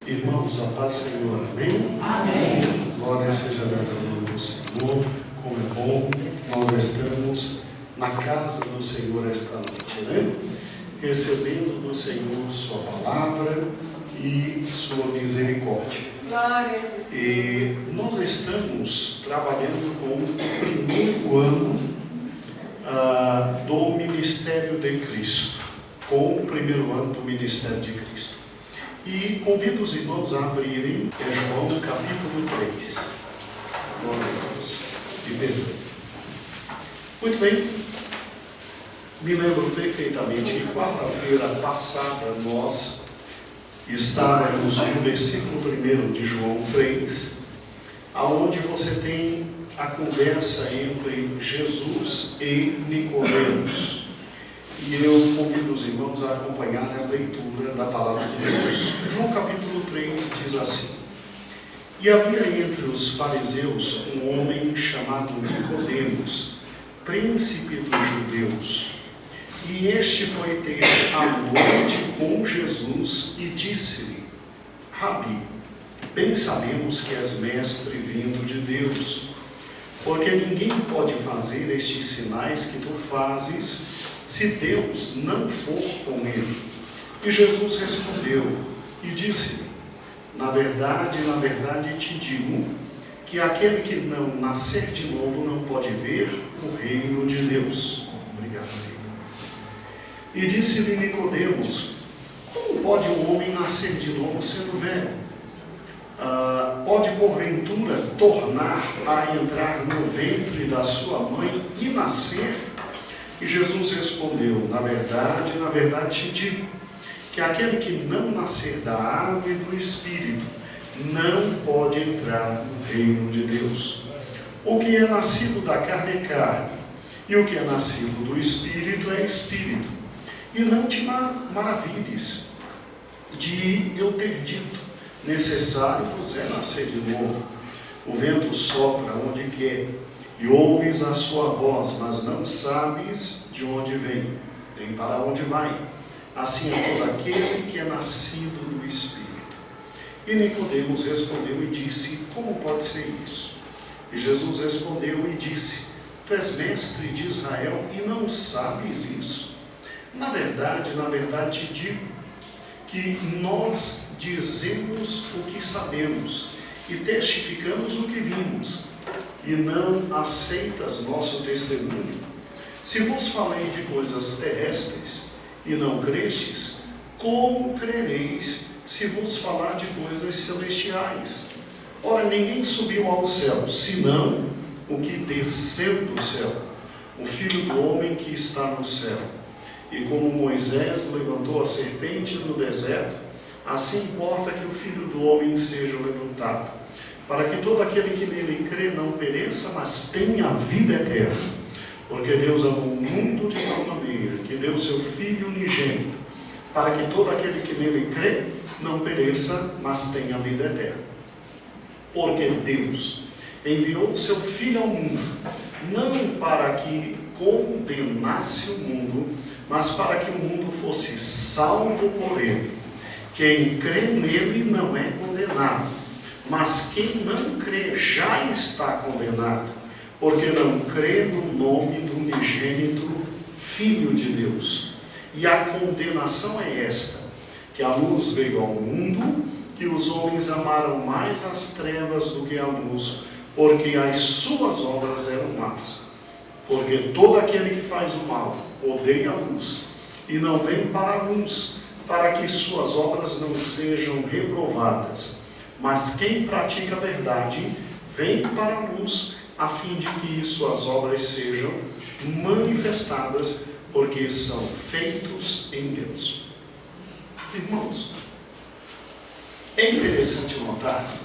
Irmãos, a paz do Senhor, amém? Amém. Glória seja dada ao nome do Senhor, como é bom nós estamos na casa do Senhor esta noite, né? Recebendo do Senhor sua palavra e sua misericórdia. Glória a E nós estamos trabalhando com o primeiro ano do Ministério de Cristo, com o primeiro ano do Ministério de Cristo. E convido os irmãos a abrirem João capítulo 3. Glória a Deus. E perdoe. Muito bem. Me lembro perfeitamente que quarta-feira passada nós estávamos no versículo 1 de João 3, aonde você tem a conversa entre Jesus e Nicodemos. E eu convido os irmãos a acompanhar a leitura da palavra de Deus. João capítulo 3 diz assim: E havia entre os fariseus um homem chamado Nicodemos, príncipe dos judeus. E este foi ter a noite com Jesus e disse-lhe: Rabi, bem sabemos que és mestre vindo de Deus, porque ninguém pode fazer estes sinais que tu fazes se Deus não for com ele. E Jesus respondeu e disse-lhe: na verdade te digo, que aquele que não nascer de novo não pode ver o reino de Deus. Obrigado, filho. E disse-lhe Nicodemos: como pode um homem nascer de novo sendo velho? Pode porventura tornar a entrar no ventre da sua mãe e nascer? E Jesus respondeu: na verdade te digo, que aquele que não nascer da água e do Espírito não pode entrar no reino de Deus. O que é nascido da carne é carne, e o que é nascido do Espírito é Espírito. E não te maravilhes de eu ter dito: necessário vos é nascer de novo. O vento sopra onde quer, e ouves a sua voz, mas não sabes de onde vem, nem para onde vai. Assim é todo aquele que é nascido do Espírito. E Nicodemos respondeu e disse: como pode ser isso? E Jesus respondeu e disse: tu és mestre de Israel e não sabes isso? Na verdade te digo, que nós dizemos o que sabemos e testificamos o que vimos, e não aceitas nosso testemunho. Se vos falei de coisas terrestres e não crestes, como crereis se vos falar de coisas celestiais? Ora, ninguém subiu ao céu, senão o que desceu do céu, o Filho do homem que está no céu. E como Moisés levantou a serpente no deserto, assim importa que o Filho do homem seja levantado, para que todo aquele que nele crê não pereça, mas tenha a vida eterna. Porque Deus amou o mundo de tal maneira que deu seu Filho unigênito, para que todo aquele que nele crê não pereça, mas tenha a vida eterna. Porque Deus enviou o seu Filho ao mundo, não para que condenasse o mundo, mas para que o mundo fosse salvo por ele. Quem crê nele não é condenado, mas quem não crê já está condenado, porque não crê no nome do unigênito Filho de Deus. E a condenação é esta: que a luz veio ao mundo, que os homens amaram mais as trevas do que a luz, porque as suas obras eram más. Porque todo aquele que faz o mal odeia a luz, e não vem para a luz, para que suas obras não sejam reprovadas. Mas quem pratica a verdade vem para a luz, a fim de que suas obras sejam manifestadas, porque são feitos em Deus. Irmãos, é interessante notar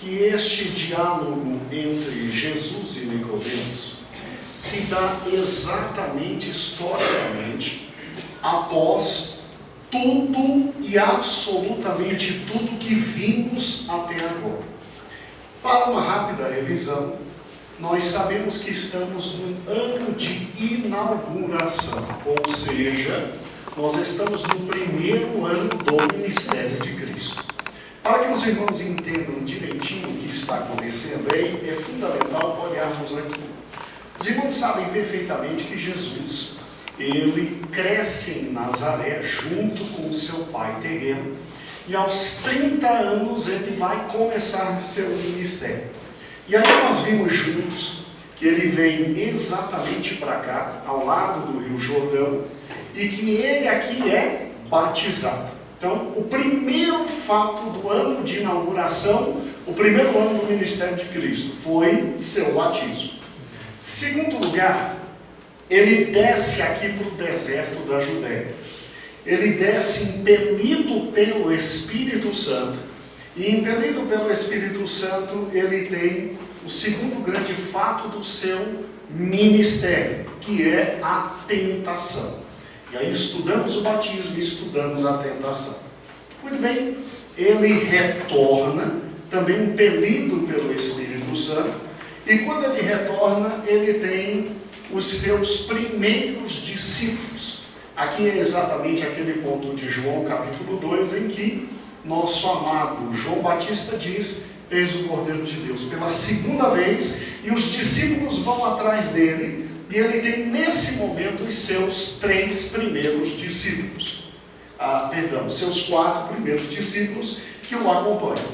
que este diálogo entre Jesus e Nicodemos se dá exatamente, historicamente, após tudo e absolutamente tudo que vimos até agora. Para uma rápida revisão, nós sabemos que estamos no ano de inauguração, ou seja, nós estamos no primeiro ano do ministério de Cristo. Para que os irmãos entendam direitinho o que está acontecendo, é fundamental olharmos aqui. Os irmãos sabem perfeitamente que Jesus, ele cresce em Nazaré junto com seu pai terreno, e aos 30 anos ele vai começar seu ministério. E aí nós vimos juntos que ele vem exatamente para cá, ao lado do Rio Jordão, e que ele aqui é batizado. Então, o primeiro fato do ano de inauguração, o primeiro ano do ministério de Cristo, foi seu batismo. Segundo lugar, ele desce aqui para o deserto da Judéia. Ele desce impelido pelo Espírito Santo. E impelido pelo Espírito Santo, ele tem o segundo grande fato do seu ministério, que é a tentação. E aí estudamos o batismo e estudamos a tentação. Muito bem, ele retorna, também impelido pelo Espírito Santo, e quando ele retorna, ele tem os seus primeiros discípulos. Aqui é exatamente aquele ponto de João capítulo 2, em que nosso amado João Batista diz: eis o Cordeiro de Deus, pela segunda vez, e os discípulos vão atrás dele, e ele tem nesse momento os seus 3 primeiros discípulos. Seus 4 primeiros discípulos que o acompanham.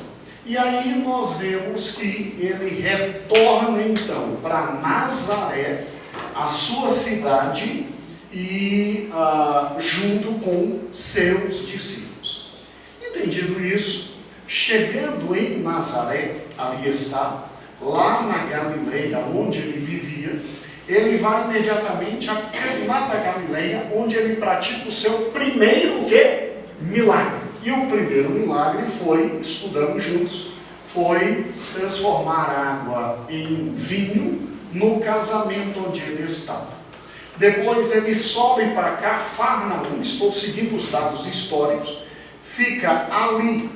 E aí nós vemos que ele retorna então para Nazaré, a sua cidade, e junto com seus discípulos. Entendido isso, chegando em Nazaré, ali está, lá na Galileia, onde ele vivia, ele vai imediatamente a Caná da Galileia, onde ele pratica o seu primeiro milagre. E o primeiro milagre foi, estudamos juntos, foi transformar água em vinho no casamento onde ele estava. Depois ele sobe para Cafarnaum, estou seguindo os dados históricos, fica ali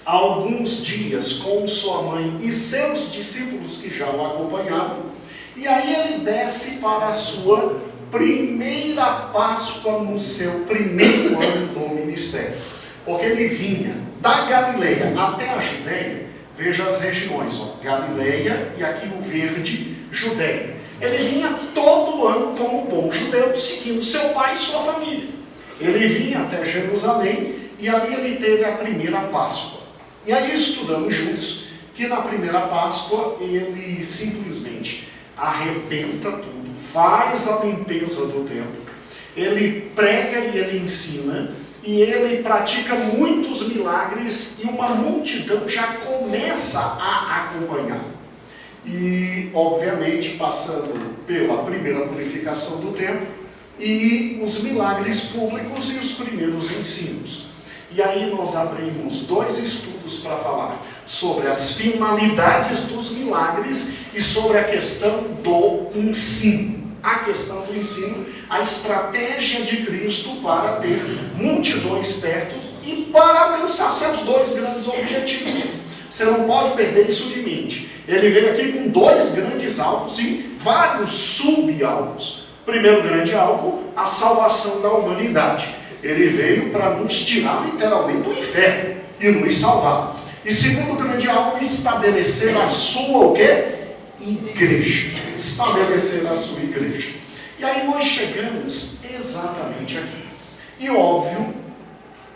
alguns dias com sua mãe e seus discípulos que já o acompanhavam, e aí ele desce para a sua primeira Páscoa no seu primeiro ano do ministério. Porque ele vinha da Galileia até a Judéia, veja as regiões, Galileia e aqui o verde, Judéia. Ele vinha todo ano como bom judeu, seguindo seu pai e sua família. Ele vinha até Jerusalém e ali ele teve a primeira Páscoa. E aí estudamos juntos que na primeira Páscoa ele simplesmente arrebenta tudo, faz a limpeza do templo, ele prega e ele ensina, e ele pratica muitos milagres, e uma multidão já começa a acompanhar. E, obviamente, passando pela primeira purificação do templo, e os milagres públicos e os primeiros ensinos. E aí nós abrimos 2 estudos para falar sobre as finalidades dos milagres e sobre a questão do ensino. A questão do ensino, a estratégia de Cristo para ter multidões perto e para alcançar seus 2 grandes objetivos. Você não pode perder isso de mente. Ele veio aqui com 2 grandes alvos e vários subalvos. Primeiro grande alvo, a salvação da humanidade. Ele veio para nos tirar literalmente do inferno e nos salvar. E segundo grande alvo, estabelecer a sua igreja. Estabelecer a sua igreja. E aí nós chegamos exatamente aqui. E óbvio,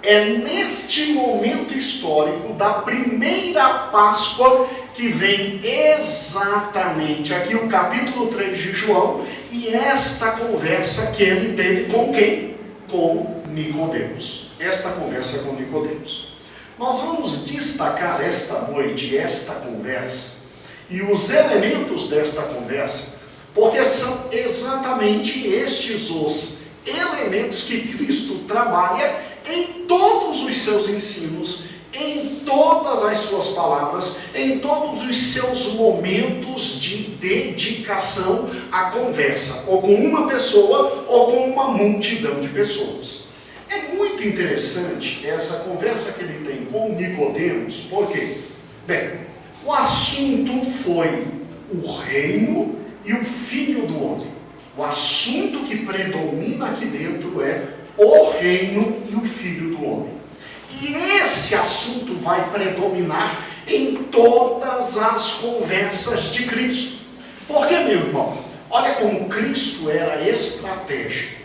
é neste momento histórico da primeira Páscoa que vem exatamente aqui o capítulo 3 de João e esta conversa que ele teve com quem? Com Nicodemos. Esta conversa com Nicodemos. Nós vamos destacar esta noite esta conversa e os elementos desta conversa, porque são exatamente estes os elementos que Cristo trabalha em todos os seus ensinos, em todas as suas palavras, em todos os seus momentos de dedicação à conversa, ou com uma pessoa, ou com uma multidão de pessoas. É muito interessante essa conversa que ele tem com Nicodemos, por quê? Bem, o assunto foi o reino e o filho do homem. O assunto que predomina aqui dentro é o reino e o filho do homem. E esse assunto vai predominar em todas as conversas de Cristo. Porque, meu irmão, olha como Cristo era estratégico.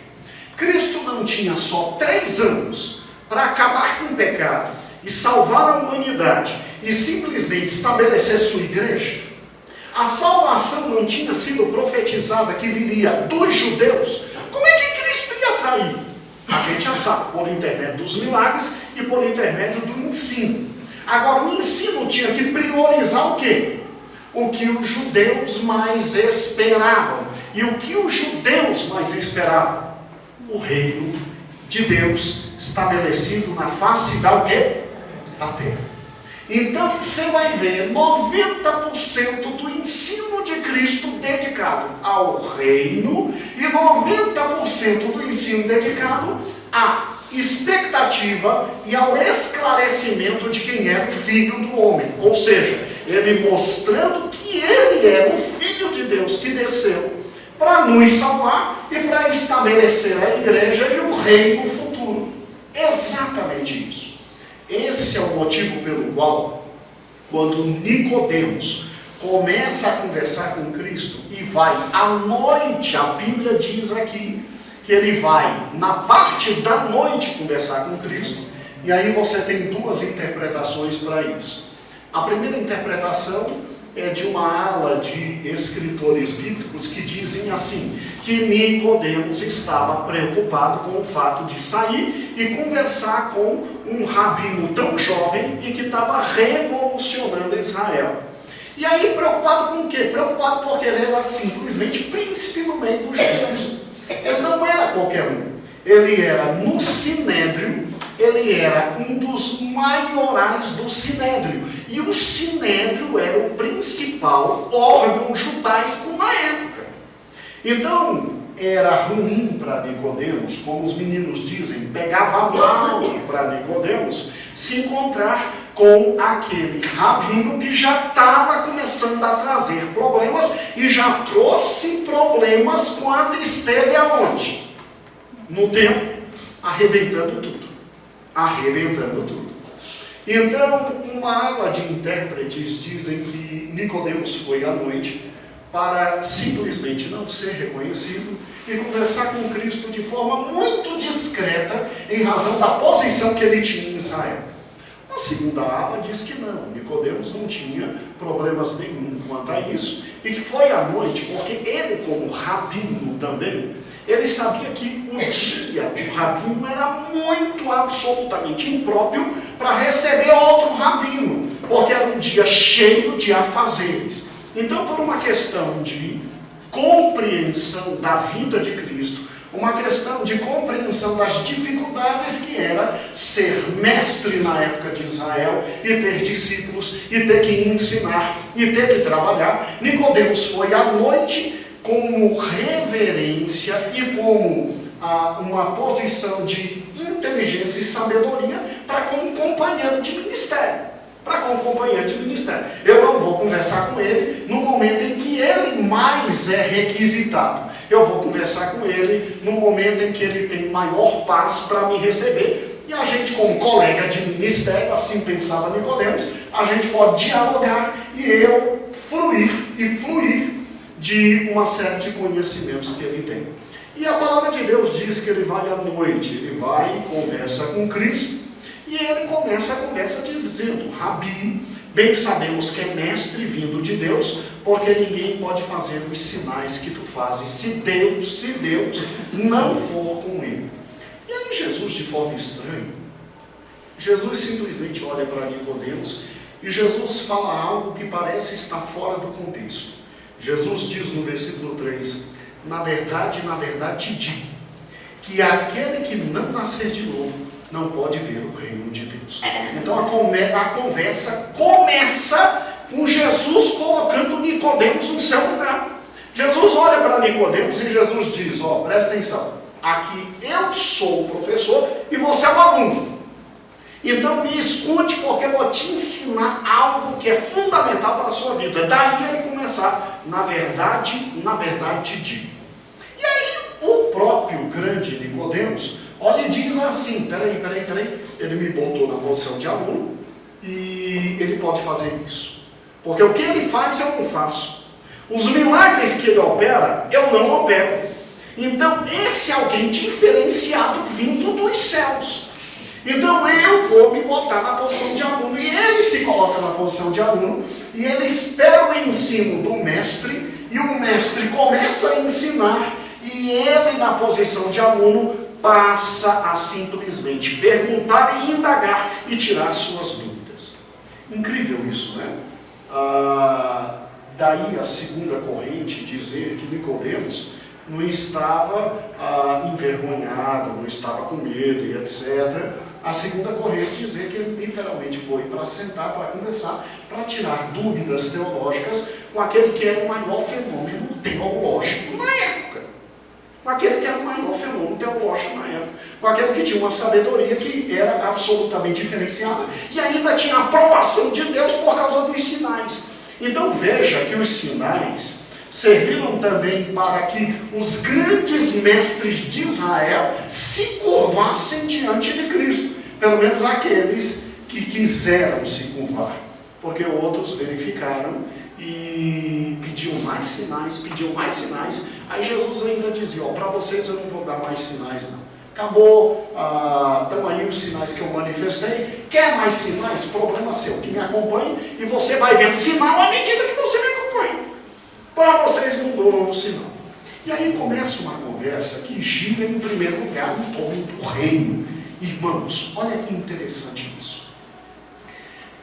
Cristo não tinha só 3 anos para acabar com o pecado e salvar a humanidade e simplesmente estabelecer sua igreja. A salvação não tinha sido profetizada que viria dos judeus. Como é que Cristo ia trair? A gente já sabe, por intermédio dos milagres e por intermédio do ensino. Agora, o ensino tinha que priorizar o quê? O que os judeus mais esperavam. E o que os judeus mais esperavam? O reino de Deus estabelecido na face da o quê? Da terra. Então, você vai ver 90% do ensino de Cristo dedicado ao reino e 90% do ensino dedicado à expectativa e ao esclarecimento de quem é o Filho do homem. Ou seja, ele mostrando que ele é o Filho de Deus que desceu para nos salvar e para estabelecer a igreja e o reino futuro. Exatamente isso. Esse é o motivo pelo qual, quando Nicodemos começa a conversar com Cristo e vai à noite, a Bíblia diz aqui, que ele vai na parte da noite conversar com Cristo, e aí você tem 2 interpretações para isso. A primeira interpretação é de uma ala de escritores bíblicos que dizem assim, que Nicodemos estava preocupado com o fato de sair e conversar com um rabino tão jovem e que estava revolucionando Israel. E aí preocupado com o quê? Preocupado porque ele era simplesmente príncipe no meio dos judeus. Ele não era qualquer um. Ele era no Sinédrio, ele era um dos maiorais do Sinédrio. E o Sinédrio era o principal órgão judaico na época. Então, era ruim para Nicodemos, como os meninos dizem, pegava mal para Nicodemos se encontrar com aquele rabino que já estava começando a trazer problemas e já trouxe problemas quando esteve aonde? No templo, arrebentando tudo. Arrebentando tudo. Então, uma ala de intérpretes dizem que Nicodemos foi à noite para simplesmente não ser reconhecido e conversar com Cristo de forma muito discreta em razão da posição que ele tinha em Israel. A segunda ala diz que não, Nicodemos não tinha problemas nenhum quanto a isso e que foi à noite porque ele, como rabino também, ele sabia que o dia do rabino era muito absolutamente impróprio para receber outro rabino, porque era um dia cheio de afazeres. Então, por uma questão de compreensão da vida de Cristo, uma questão de compreensão das dificuldades que era ser mestre na época de Israel e ter discípulos e ter que ensinar e ter que trabalhar, Nicodemos foi à noite como reverência e como uma posição de inteligência e sabedoria para com um companheiro de ministério. Eu não vou conversar com ele no momento em que ele mais é requisitado. Eu vou conversar com ele no momento em que ele tem maior paz para me receber. E a gente, como colega de ministério, assim pensava Nicodemos, a gente pode dialogar e eu fluir de uma série de conhecimentos que ele tem. E a palavra de Deus diz que ele vai à noite, ele vai e conversa com Cristo. E ele começa a conversa dizendo, Rabi, bem sabemos que é mestre vindo de Deus, porque ninguém pode fazer os sinais que tu fazes, se Deus não for com ele. E aí Jesus, de forma estranha, Jesus simplesmente olha para Nicodemos e Jesus fala algo que parece estar fora do contexto. Jesus diz no versículo 3, na verdade te digo, que aquele que não nascer de novo, não pode ver o reino de Deus. Então a conversa começa com Jesus colocando Nicodemos no seu lugar. Jesus olha para Nicodemos e Jesus diz, presta atenção, aqui eu sou o professor e você é o aluno. Então me escute porque eu vou te ensinar algo que é fundamental para a sua vida. Daí ele começar, na verdade te digo. E aí o próprio grande Nicodemos Olha, e diz assim, peraí, ele me botou na posição de aluno e ele pode fazer isso. Porque o que ele faz, eu não faço. Os milagres que ele opera, eu não opero. Então, esse é alguém diferenciado vindo dos céus. Então, eu vou me botar na posição de aluno. E ele se coloca na posição de aluno e ele espera o ensino do mestre e o mestre começa a ensinar e ele, na posição de aluno, passa a simplesmente perguntar e indagar e tirar suas dúvidas. Incrível isso, né? Daí a segunda corrente dizer que Nicodemos não estava envergonhado, não estava com medo e etc. A segunda corrente dizer que ele literalmente foi para sentar, para conversar, para tirar dúvidas teológicas com aquele que era o maior fenômeno teológico na época. Com aquele que era o maior fenômeno teológico na época. Com aquele que tinha uma sabedoria que era absolutamente diferenciada e ainda tinha a aprovação de Deus por causa dos sinais. Então veja que os sinais serviram também para que os grandes mestres de Israel se curvassem diante de Cristo. Pelo menos aqueles que quiseram se curvar. Porque outros verificaram e pediam mais sinais. Aí Jesus ainda dizia, para vocês eu não vou dar mais sinais não. Acabou, estão aí os sinais que eu manifestei. Quer mais sinais? Problema seu, que me acompanhe e você vai vendo sinal à medida que você me acompanha. Para vocês não dou novo sinal. E aí começa uma conversa que gira em primeiro lugar em torno do reino. Irmãos, olha que interessante isso.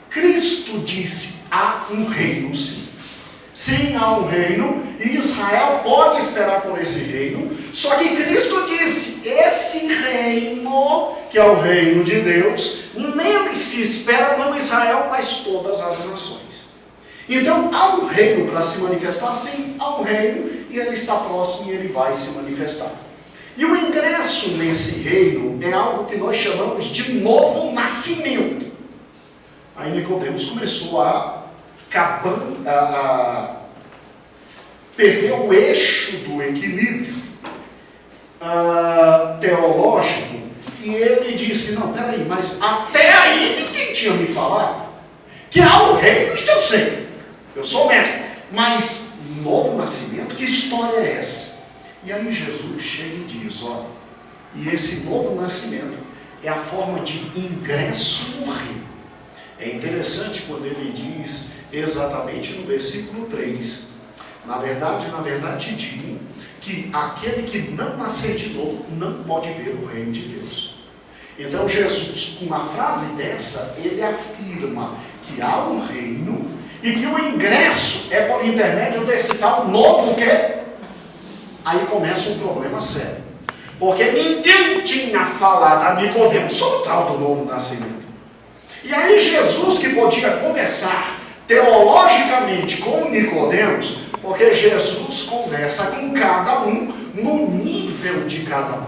Cristo disse, há um reino sim. Sim, há um reino, e Israel pode esperar por esse reino, só que Cristo disse, esse reino, que é o reino de Deus, nele se espera não Israel, mas todas as nações. Então, há um reino para se manifestar, sim, há um reino, e ele está próximo e ele vai se manifestar. E o ingresso nesse reino é algo que nós chamamos de novo nascimento. Aí Nicodemos começou a perder o eixo do equilíbrio teológico, e ele disse, não, peraí, mas até aí ninguém tinha me falado que há um reino, isso eu sei, eu sou mestre, mas novo nascimento, que história é essa? E aí Jesus chega e diz, olha, e esse novo nascimento é a forma de ingresso no reino. É interessante quando ele diz exatamente no versículo 3, na verdade te digo que aquele que não nascer de novo não pode ver o reino de Deus. Então Jesus, com uma frase dessa, ele afirma que há um reino e que o ingresso é por intermédio desse tal novo que? Aí começa um problema sério. Porque ninguém tinha falado a Nicodemos sobre o tal do novo nascimento. E aí Jesus, que podia conversar teologicamente com Nicodemos, porque Jesus conversa com cada um no nível de cada um.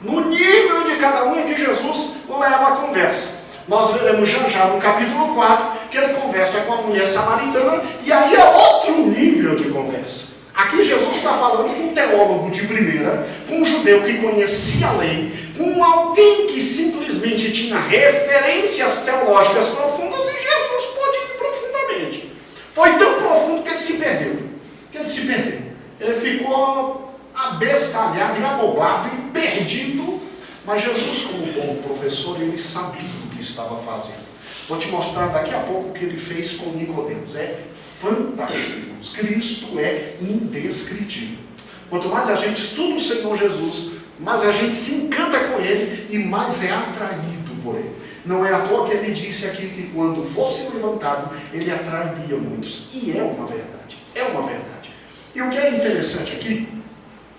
No nível de cada um é que Jesus leva a conversa. Nós veremos já no capítulo 4 que ele conversa com a mulher samaritana e aí é outro nível de conversa. Aqui Jesus está falando com um teólogo de primeira, com um judeu que conhecia a lei, com alguém que simplesmente tinha referências teológicas profundas e Jesus pôde ir profundamente. Foi tão profundo que ele se perdeu. Ele ficou abestalhado e abobado e perdido, mas Jesus, como bom professor, ele sabia o que estava fazendo. Vou te mostrar daqui a pouco o que ele fez com Nicodemos. É fantástico, irmãos. Cristo é indescritível. Quanto mais a gente estuda o Senhor Jesus, mais a gente se encanta com Ele e mais é atraído por Ele. Não é à toa que Ele disse aqui que quando fosse levantado, Ele atrairia muitos. E é uma verdade. É uma verdade. E o que é interessante aqui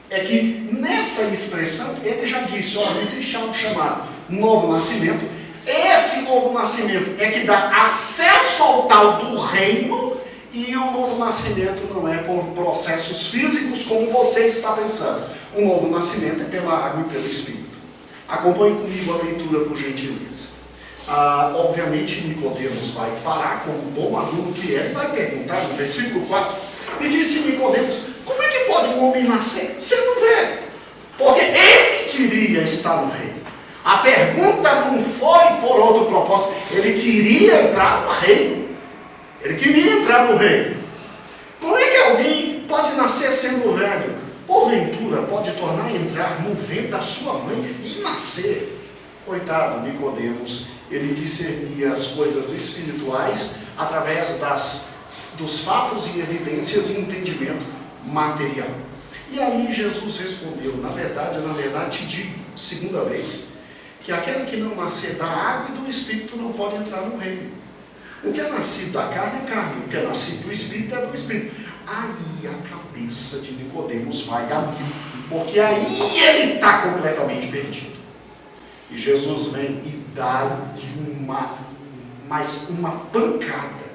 é que nessa expressão Ele já disse, olha, existe algo chamado novo nascimento. Esse novo nascimento é que dá acesso ao tal do reino. E o novo nascimento não é por processos físicos como você está pensando. O novo nascimento é pela água e pelo Espírito. Acompanhe comigo a leitura, por gentileza. Obviamente, Nicodemos vai parar como bom aluno que é e vai perguntar no versículo 4. E disse Nicodemos, como é que pode um homem nascer sendo velho? Porque ele queria estar no reino. A pergunta não foi por outro propósito. Ele queria entrar no reino. Ele queria entrar no reino. Como é que alguém pode nascer sendo velho? Porventura, pode tornar a entrar no ventre da sua mãe e nascer. Coitado, Nicodemos, ele discernia as coisas espirituais através dos fatos e evidências e entendimento material. E aí Jesus respondeu, na verdade te digo, segunda vez, que aquele que não nascer da água e do Espírito não pode entrar no reino. O que é nascido da carne é carne, o que é nascido do Espírito é do Espírito. Aí a cabeça de Nicodemos vai abrir, porque aí ele está completamente perdido. E Jesus vem e dá-lhe uma pancada.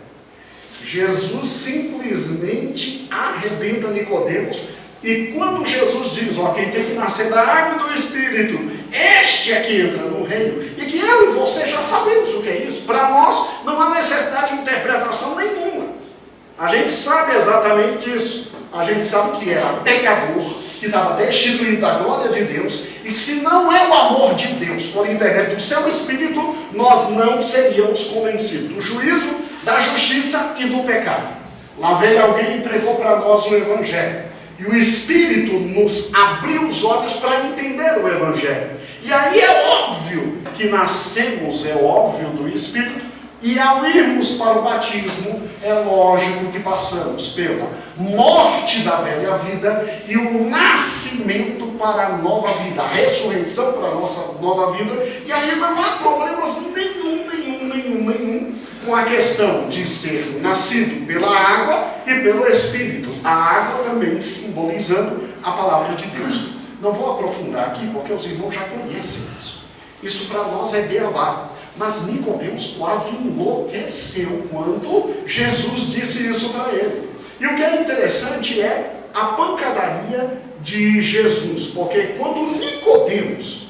Jesus simplesmente arrebenta Nicodemos. E quando Jesus diz, quem tem que nascer da água e do Espírito, este é que entra no reino, e que eu e você já sabemos o que é isso, para nós não há necessidade de interpretação nenhuma. A gente sabe exatamente disso. A gente sabe que era pecador, que estava destituído da glória de Deus, e se não é o amor de Deus por intermédio do seu Espírito, nós não seríamos convencidos do juízo, da justiça e do pecado. Lá veio alguém e pregou para nós o Evangelho. E o Espírito nos abriu os olhos para entender o Evangelho. E aí é óbvio que nascemos, é óbvio, do Espírito. E ao irmos para o batismo, é lógico que passamos pela morte da velha vida e o nascimento para a nova vida, a ressurreição para a nossa nova vida. E aí não há problemas nenhum com a questão de ser nascido pela água e pelo Espírito. A água também simbolizando a palavra de Deus. Não vou aprofundar aqui, porque os irmãos já conhecem isso. Isso para nós é beabá. Mas Nicodemos quase enlouqueceu quando Jesus disse isso para ele. E o que é interessante é a pancadaria de Jesus. Porque quando Nicodemos,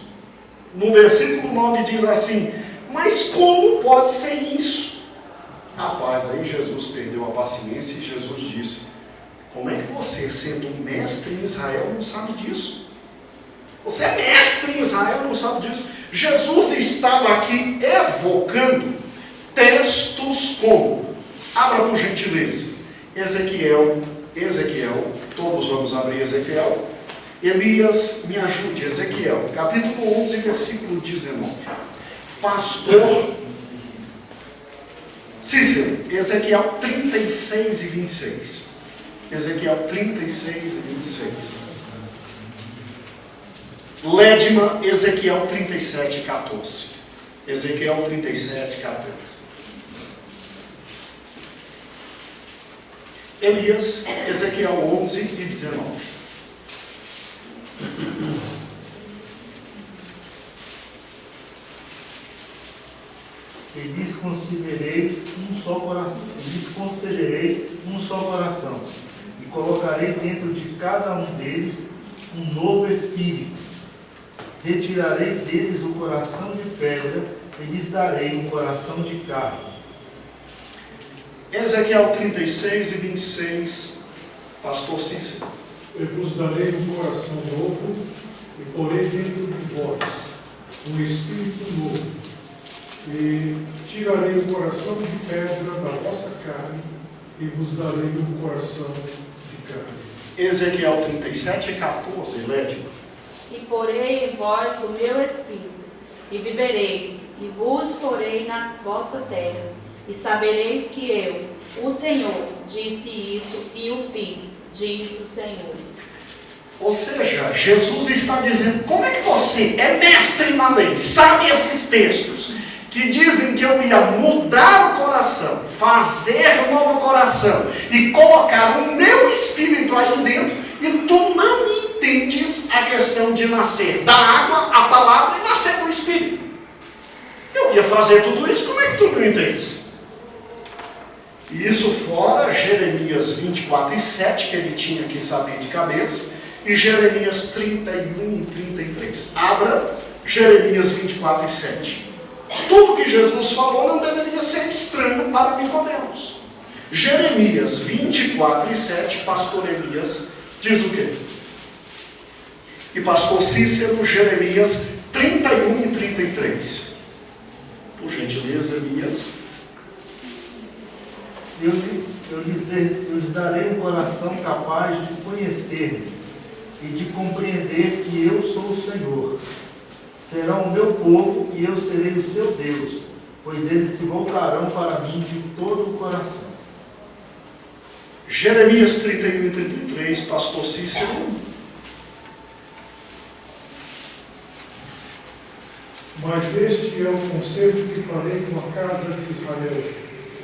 no versículo 9, diz assim, mas como pode ser isso? Rapaz, aí Jesus perdeu a paciência e Jesus disse, como é que você, sendo mestre em Israel, não sabe disso? Você é mestre em Israel, não sabe disso? Jesus estava aqui evocando textos como, abra por gentileza, Ezequiel, todos vamos abrir Ezequiel. Elias, me ajude, Ezequiel, capítulo 11, versículo 19. Pastor Cícero, Ezequiel 36 e 26. Ezequiel 36 e 26. Lédima, Ezequiel 37 e 14. Ezequiel 37 e 14. Elias, Ezequiel 11 e 19. E lhes concederei um só coração, e colocarei dentro de cada um deles um novo espírito. Retirarei deles o coração de pedra e lhes darei um coração de carne. Ezequiel 36 e 26, pastor Cícero. Eu vos darei um coração novo e porei dentro de vós um espírito novo. E tirarei o coração de pedra da vossa carne e vos darei um coração de carne. Ezequiel 37 e 14, Lédio. E porei em vós o meu espírito, e vivereis, e vos porei na vossa terra, e sabereis que eu, o Senhor, disse isso e o fiz, diz o Senhor. Ou seja, Jesus está dizendo, como é que você é mestre na lei, sabe esses textos, que dizem que eu ia mudar o coração, fazer um novo coração, e colocar o meu espírito aí dentro, e tu não entendes a questão de nascer da água, a palavra, e nascer do espírito. Eu ia fazer tudo isso, como é que tu não entendes? E isso fora Jeremias 24 e 7, que ele tinha que saber de cabeça, e Jeremias 31 e 33. Abra Jeremias 24 e 7. Tudo que Jesus falou não deveria ser estranho para Nicodemos. Jeremias 24 e 7, pastor Elias, diz o quê? E pastor Cícero, Jeremias 31 e 33. 3. Por gentileza, Elias. Eu lhes darei um coração capaz de conhecer-me e de compreender que eu sou o Senhor. Serão o meu povo e eu serei o seu Deus, pois eles se voltarão para mim de todo o coração. Jeremias 31 e 33, pastor Cícero. Mas este é o conselho que farei com a casa de Israel,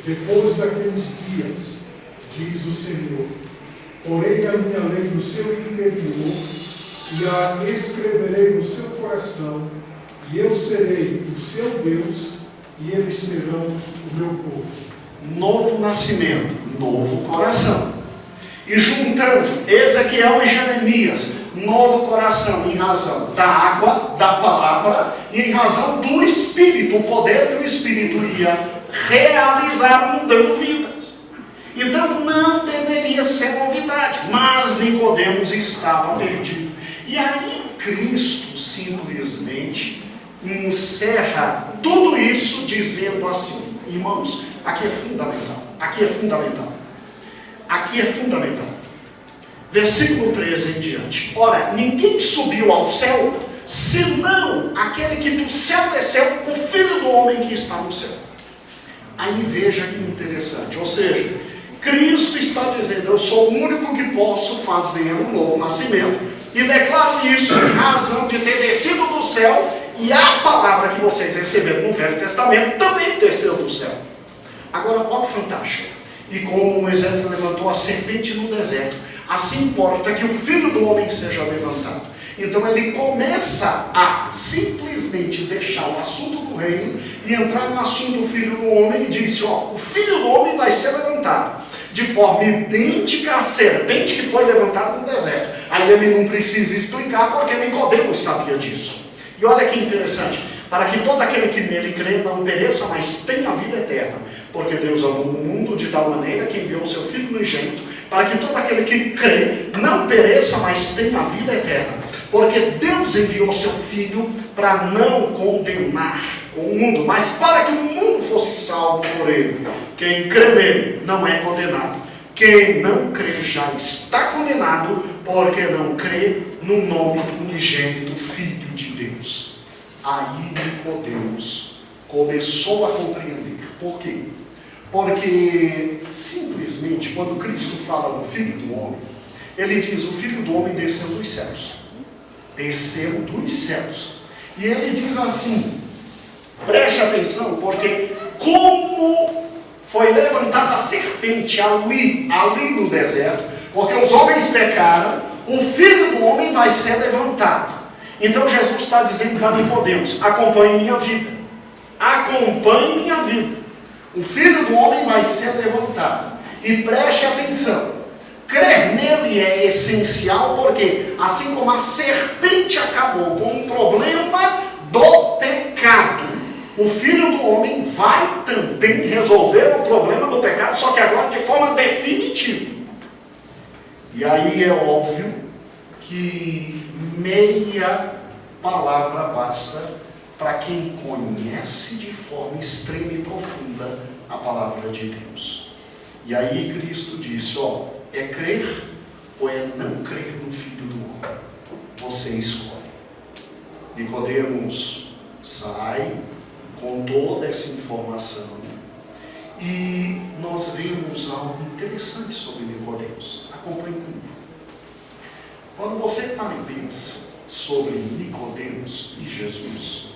depois daqueles dias, diz o Senhor. Porei a minha lei no seu interior e a escreverei no seu coração, e eu serei o seu Deus, e eles serão o meu povo. Novo nascimento, novo coração. E juntando Ezequiel e Jeremias, novo coração em razão da água, da palavra, e em razão do Espírito, o poder que o Espírito ia realizar mudando vidas. Então não deveria ser novidade, mas Nicodemos estava perdido. E aí Cristo simplesmente encerra tudo isso dizendo assim, irmãos, aqui é fundamental, aqui é fundamental, aqui é fundamental. Versículo 13 em diante. Ora, ninguém subiu ao céu, senão aquele que do céu desceu, o Filho do Homem que está no céu. Aí veja que interessante, ou seja, Cristo está dizendo, eu sou o único que posso fazer um novo nascimento, e declaro isso em razão de ter descido do céu, e a palavra que vocês receberam no Velho Testamento também desceu do céu. Agora, olha que fantástico. E como Moisés levantou a serpente no deserto, assim importa que o Filho do Homem seja levantado. Então ele começa a simplesmente deixar o assunto do reino e entrar no assunto do Filho do Homem e disse, ó, o Filho do Homem vai ser levantado de forma idêntica à serpente que foi levantada no deserto. Aí ele não precisa explicar porque Nicodemos sabia disso. E olha que interessante, para que todo aquele que nele crê não pereça, mas tenha a vida eterna. Porque Deus amou o mundo de tal maneira que enviou o seu Filho unigênito, para que todo aquele que crê não pereça, mas tenha a vida eterna. Porque Deus enviou o seu Filho para não condenar o mundo, mas para que o mundo fosse salvo por ele. Quem crê nele não é condenado. Quem não crê já está condenado, porque não crê no nome do unigênito Filho de Deus. Aí Nicodemos começou a compreender. Por quê? Porque simplesmente quando Cristo fala do Filho do Homem, ele diz, o Filho do Homem desceu dos céus. Desceu dos céus. E ele diz assim, preste atenção, porque como foi levantada a serpente ali no deserto, porque os homens pecaram, o Filho do Homem vai ser levantado. Então Jesus está dizendo para Nicodemos, acompanhe minha vida. Acompanhe minha vida. O Filho do Homem vai ser levantado. E preste atenção. Crer nele é essencial porque, assim como a serpente acabou com o problema do pecado, o Filho do Homem vai também resolver o problema do pecado, só que agora de forma definitiva. E aí é óbvio que meia palavra basta para quem conhece de forma extrema e profunda a palavra de Deus. E aí Cristo disse, ó, é crer ou é não crer no Filho do Homem? Você escolhe. Nicodemos sai com toda essa informação e nós vemos algo interessante sobre Nicodemos. Acompanhe comigo. Quando você para e pensa sobre Nicodemos e Jesus,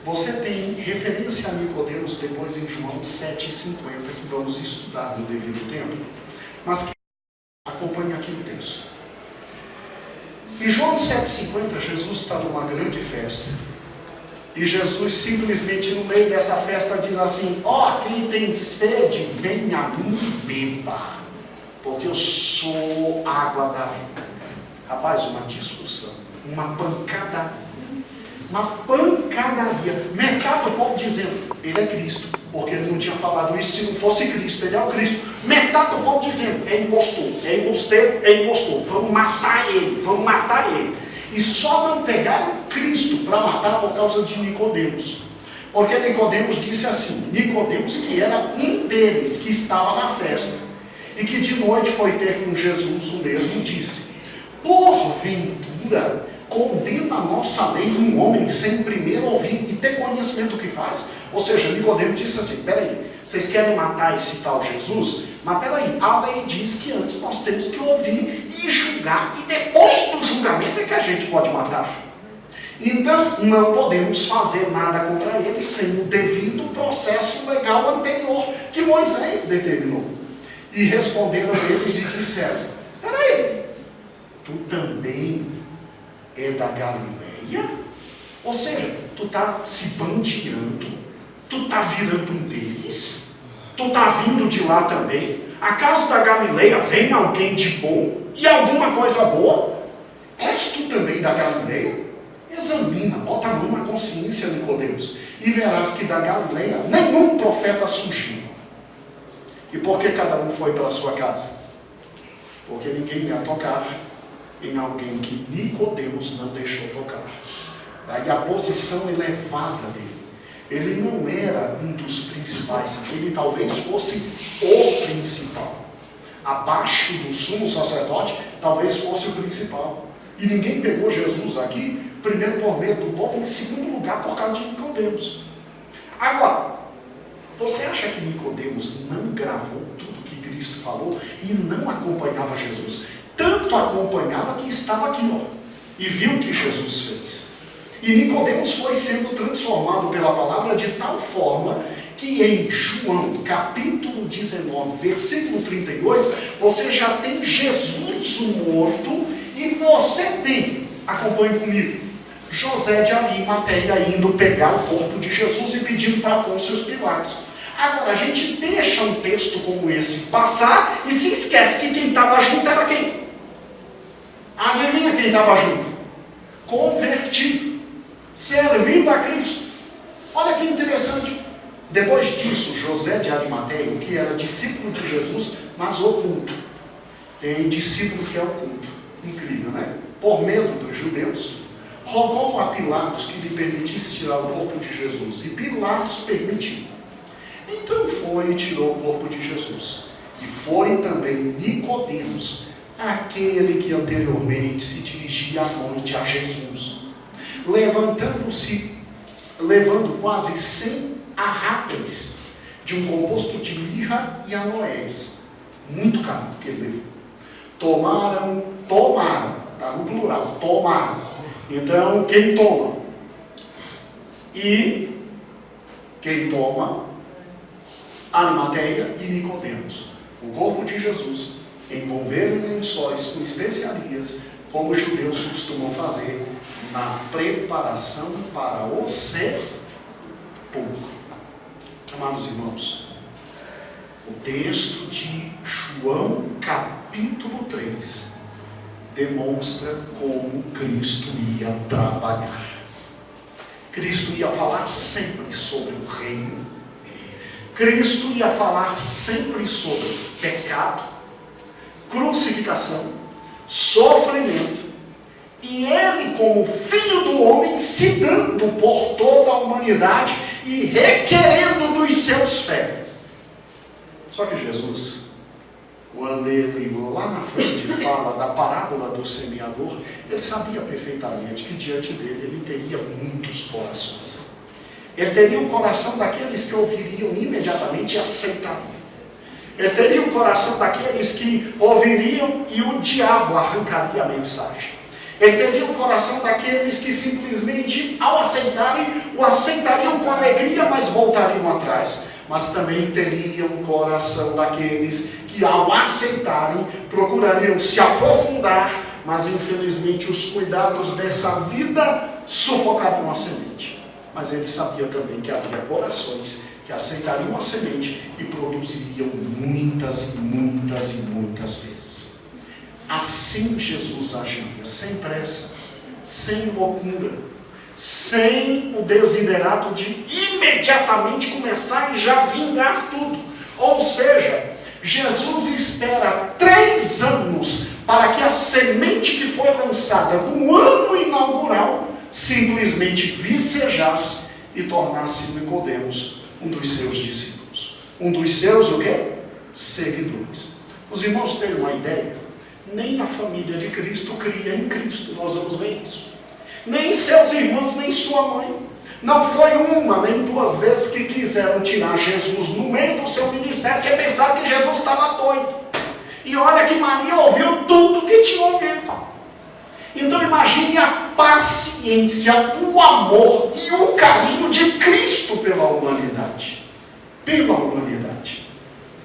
você tem referência a Nicodemos depois em João 7,50, que vamos estudar no devido tempo, mas que acompanhe aqui o texto. Em João 7,50, Jesus está numa grande festa, e Jesus simplesmente no meio dessa festa diz assim, ó, quem tem sede, venha a mim e beba, porque eu sou água da vida. Rapaz, uma discussão, uma pancadaria. Metade do povo dizendo, ele é Cristo, porque ele não tinha falado isso se não fosse Cristo, ele é o Cristo. Metade do povo dizendo, é impostor, é embusteiro, é impostor, vamos matar ele. E só não pegaram Cristo para matar por causa de Nicodemos. Porque Nicodemos disse assim, Nicodemos que era um deles que estava na festa, e que de noite foi ter com Jesus, o mesmo disse, porventura condena a nossa lei um homem sem primeiro ouvir e ter conhecimento do que faz? Ou seja, Nicodemos disse assim, peraí, vocês querem matar esse tal Jesus? Mas peraí, a lei diz que antes nós temos que ouvir e julgar, e depois do julgamento é que a gente pode matar. Então, não podemos fazer nada contra ele sem o devido processo legal anterior que Moisés determinou. E responderam eles e disseram, peraí, tu também é da Galileia? Ou seja, tu está se bandeando, tu está virando um deles, tu está vindo de lá também. Acaso da Galileia vem alguém de bom e alguma coisa boa? És tu também da Galileia? Examina, bota a mão na consciência, Nicodemos, e verás que da Galileia nenhum profeta surgiu. E por que cada um foi para a sua casa? Porque ninguém ia tocar em alguém que Nicodemos não deixou tocar. Daí a posição elevada dele. Ele não era um dos principais, ele talvez fosse o principal. Abaixo do sumo sacerdote, talvez fosse o principal. E ninguém pegou Jesus aqui, primeiro por medo do povo, em segundo lugar por causa de Nicodemos. Agora, você acha que Nicodemos não gravou tudo que Cristo falou e não acompanhava Jesus? Tanto acompanhava que estava aqui, ó, e viu o que Jesus fez. E Nicodemos foi sendo transformado pela palavra de tal forma que em João, capítulo 19, versículo 38, você já tem Jesus morto e você tem, acompanhe comigo, José de Arimateia indo pegar o corpo de Jesus e pedindo para Pôncio Pilatos. Agora, a gente deixa um texto como esse passar e se esquece que quem estava junto era quem? Adivinha quem estava junto? Convertido, servindo a Cristo. Olha que interessante. Depois disso, José de Arimateia, que era discípulo de Jesus, mas oculto. Tem discípulo que é oculto. Incrível, né? Por medo dos judeus, rogou a Pilatos que lhe permitisse tirar o corpo de Jesus. E Pilatos permitiu. Então foi e tirou o corpo de Jesus. E foi também Nicodemos, aquele que anteriormente se dirigia à noite a Jesus. Levando quase 100 arráteis de um composto de mirra e aloés. Muito caro que ele levou. Tomaram, está no plural, tomaram. Então, quem toma? E quem toma? Arimateia e Nicodemos. O corpo de Jesus, envolveram em lençóis com especiarias, como os judeus costumam fazer na preparação para o sepulcro. Amados irmãos, o texto de João capítulo 3 demonstra como Cristo ia trabalhar. Cristo ia falar sempre sobre o reino. Cristo ia falar sempre sobre pecado, crucificação, sofrimento, e ele, como filho do homem, se dando por toda a humanidade e requerendo dos seus fé. Só que Jesus, quando ele lá na frente fala da parábola do semeador, ele sabia perfeitamente que diante dele ele teria muitos corações. Ele teria o coração daqueles que ouviriam imediatamente e aceitariam. Ele teria o coração daqueles que ouviriam e o diabo arrancaria a mensagem. Ele teria o coração daqueles que simplesmente, ao aceitarem, o aceitariam com alegria, mas voltariam atrás. Mas também teria o coração daqueles que, ao aceitarem, procurariam se aprofundar, mas infelizmente os cuidados dessa vida sufocariam a semente. Mas ele sabia também que havia corações que aceitariam a semente e produziriam muitas e muitas e muitas vezes. Assim Jesus agiria, sem pressa, sem loucura, sem o desiderato de imediatamente começar e já vingar tudo. Ou seja, Jesus espera 3 anos para que a semente que foi lançada no ano inaugural simplesmente vicejasse e tornasse Nicodemos um dos seus discípulos. Um dos seus o quê? Seguidores. Os irmãos têm uma ideia? Nem a família de Cristo cria em Cristo, nós vamos ver isso. Nem seus irmãos, nem sua mãe. Não foi uma, nem duas vezes que quiseram tirar Jesus no meio do seu ministério, porque pensaram que Jesus estava doido. E olha que Maria ouviu tudo que tinha ouvido. Então imagine a paciência, o amor e o carinho de Cristo pela humanidade. Pela humanidade.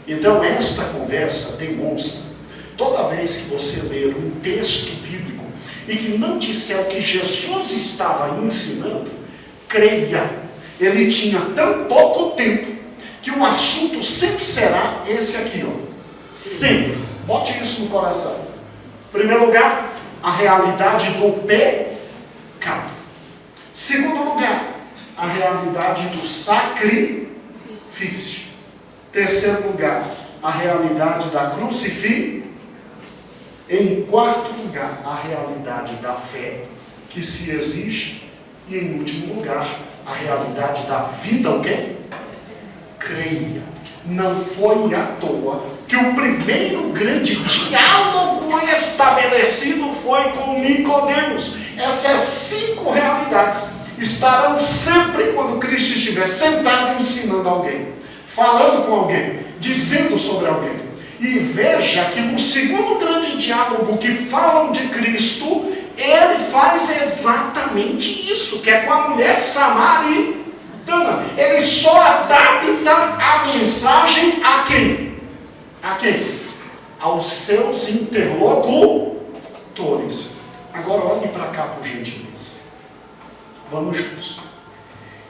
Então esta conversa demonstra, toda vez que você ler um texto bíblico e que não disser o que Jesus estava ensinando, creia, ele tinha tão pouco tempo que o assunto sempre será esse aqui, ó. Sempre. Bote isso no coração. Em primeiro lugar, a realidade do pecado. Segundo lugar, a realidade do sacrifício. Terceiro lugar, a realidade da crucifixão. Em quarto lugar, a realidade da fé que se exige. E em último lugar, a realidade da vida, o quê? Creia. Não foi à toa que o primeiro grande diálogo estabelecido foi com Nicodemos. Essas 5 realidades estarão sempre quando Cristo estiver sentado ensinando alguém, falando com alguém, dizendo sobre alguém. E veja que no segundo grande diálogo que falam de Cristo, ele faz exatamente isso, que é com a mulher samaritana. Ele só adapta a mensagem a quem? A quem? Aos seus interlocutores. Agora olhe para cá, por gentileza. Vamos juntos.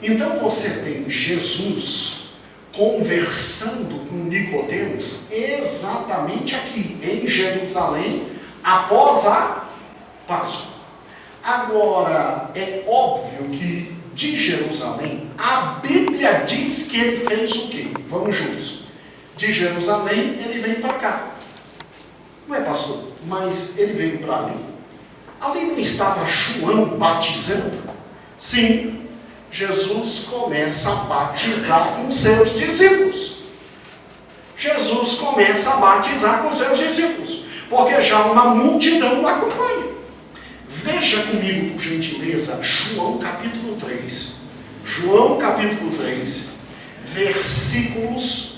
Então você tem Jesus conversando com Nicodemos exatamente aqui, em Jerusalém, após a Páscoa. Agora, é óbvio que de Jerusalém, a Bíblia diz que ele fez o quê? Vamos juntos. De Jerusalém, ele veio para cá. Não é, pastor? Mas ele veio para ali. Ali não estava João batizando? Sim. Jesus começa a batizar com seus discípulos. Jesus começa a batizar com seus discípulos. Porque já uma multidão o acompanha. Veja comigo, por gentileza, João capítulo 3. João capítulo 3, versículos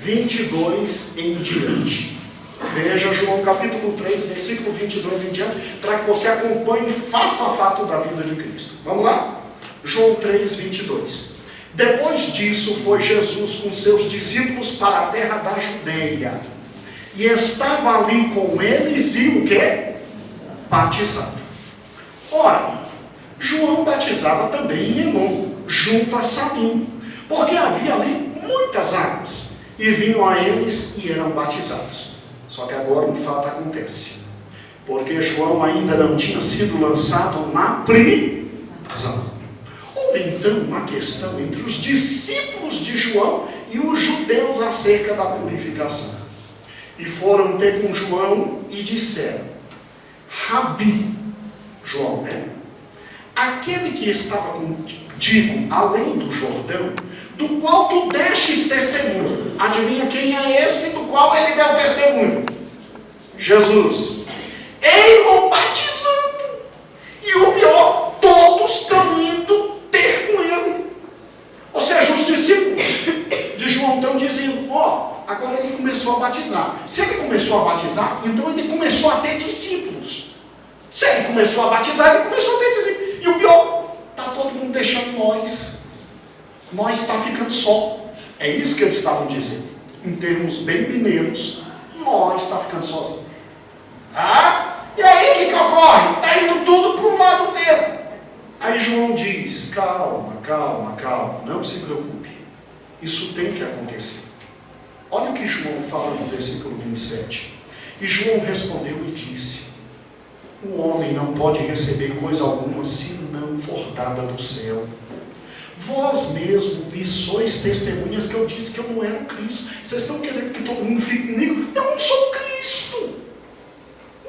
22 em diante. Veja João capítulo 3, versículo 22 em diante, para que você acompanhe fato a fato da vida de Cristo. Vamos lá? João 3, 22. Depois disso, foi Jesus com seus discípulos para a terra da Judeia. E estava ali com eles e o quê? Batizava. Ora, João batizava também em Enom, junto a Salim, porque havia ali muitas águas, e vinham a eles e eram batizados. Só que agora um fato acontece, porque João ainda não tinha sido lançado na prisão. Houve então uma questão entre os discípulos de João e os judeus acerca da purificação. E foram ter com João e disseram: Rabi, João, né? Aquele que estava contigo além do Jordão, do qual tu destes testemunho. Adivinha quem é esse do qual ele deu testemunho? Jesus. Ei-lo batizando. E o pior, todos estão indo ter com ele. Ou seja, os discípulos de João estão dizendo: agora ele começou a batizar. Se ele começou a batizar, então ele começou a ter discípulos. Se ele começou a batizar, ele começou a ter discípulos. E o pior, está todo mundo deixando nós. Nós está ficando só. É isso que eles estavam dizendo. Em termos bem mineiros, nós está ficando sozinho. Tá? E aí o que ocorre? Está indo tudo para o lado dele. Aí João diz: calma, não se preocupe. Isso tem que acontecer. Olha o que João fala no versículo 27. E João respondeu e disse: o homem não pode receber coisa alguma se não for dada do céu. Vós mesmo me sois testemunhas que eu disse que eu não era o Cristo. Vocês estão querendo que todo mundo fique comigo? Eu não sou o Cristo. Cristo.